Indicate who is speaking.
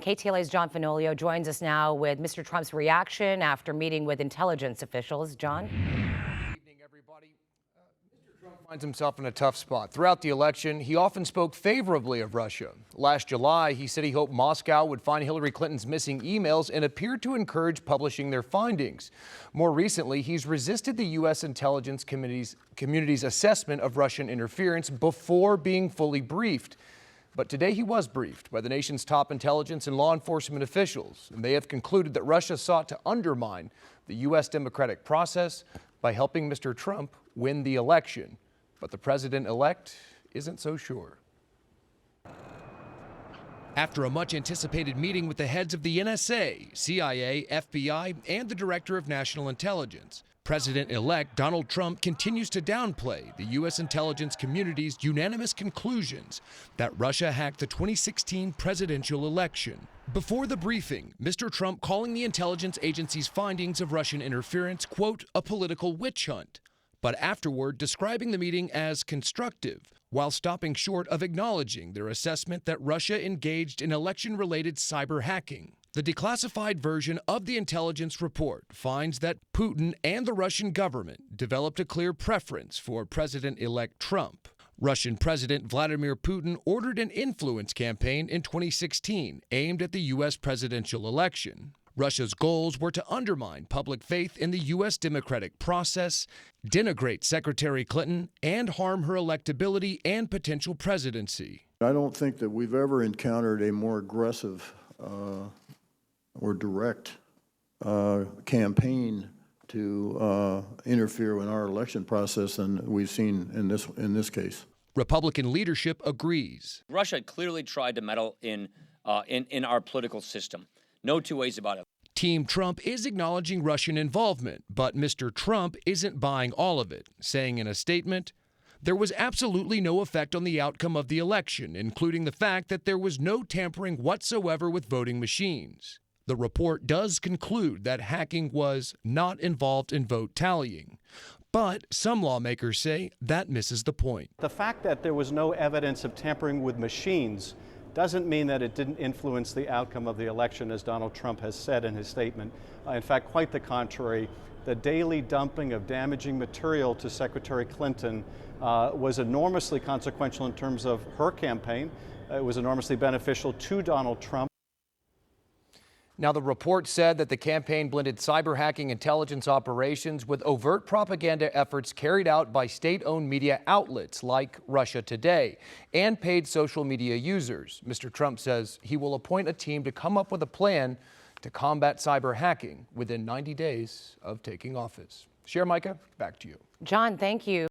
Speaker 1: KTLA's John Fenolio joins us now with Mr. Trump's reaction after meeting with intelligence officials. John?
Speaker 2: Good evening, everybody. Mr. Trump finds himself in a tough spot. Throughout the election, he often spoke favorably of Russia. Last July, he said he hoped Moscow would find Hillary Clinton's missing emails and appeared to encourage publishing their findings. More recently, he's resisted the U.S. intelligence community's assessment of Russian interference before being fully briefed. But today he was briefed by the nation's top intelligence and law enforcement officials, and they have concluded that Russia sought to undermine the U.S. democratic process by helping Mr. Trump win the election. But the president-elect isn't so sure.
Speaker 3: After a much-anticipated meeting with the heads of the NSA, CIA, FBI, and the Director of National Intelligence, President-elect Donald Trump continues to downplay the U.S. intelligence community's unanimous conclusions that Russia hacked the 2016 presidential election. Before the briefing, Mr. Trump calling the intelligence agency's findings of Russian interference, quote, a political witch hunt, but afterward describing the meeting as constructive, while stopping short of acknowledging their assessment that Russia engaged in election-related cyber hacking. The declassified version of the intelligence report finds that Putin and the Russian government developed a clear preference for President-elect Trump. Russian President Vladimir Putin ordered an influence campaign in 2016 aimed at the U.S. presidential election. Russia's goals were to undermine public faith in the U.S. democratic process, denigrate Secretary Clinton, and harm her electability and potential presidency.
Speaker 4: I don't think that we've ever encountered a more aggressive or direct campaign to interfere in our election process than we've seen in this case.
Speaker 3: Republican leadership agrees.
Speaker 5: Russia clearly tried to meddle in our political system. No two ways about it.
Speaker 3: Team Trump is acknowledging Russian involvement, but Mr. Trump isn't buying all of it, saying in a statement, there was absolutely no effect on the outcome of the election, including the fact that there was no tampering whatsoever with voting machines. The report does conclude that hacking was not involved in vote tallying. But some lawmakers say that misses the point.
Speaker 6: The fact that there was no evidence of tampering with machines doesn't mean that it didn't influence the outcome of the election, as Donald Trump has said in his statement. In fact, quite the contrary. The daily dumping of damaging material to Secretary Clinton was enormously consequential in terms of her campaign. It was enormously beneficial to Donald Trump.
Speaker 2: Now, the report said that the campaign blended cyber hacking intelligence operations with overt propaganda efforts carried out by state-owned media outlets like Russia Today and paid social media users. Mr. Trump says he will appoint a team to come up with a plan to combat cyber hacking within 90 days of taking office. Micah, back to you.
Speaker 1: John, thank you.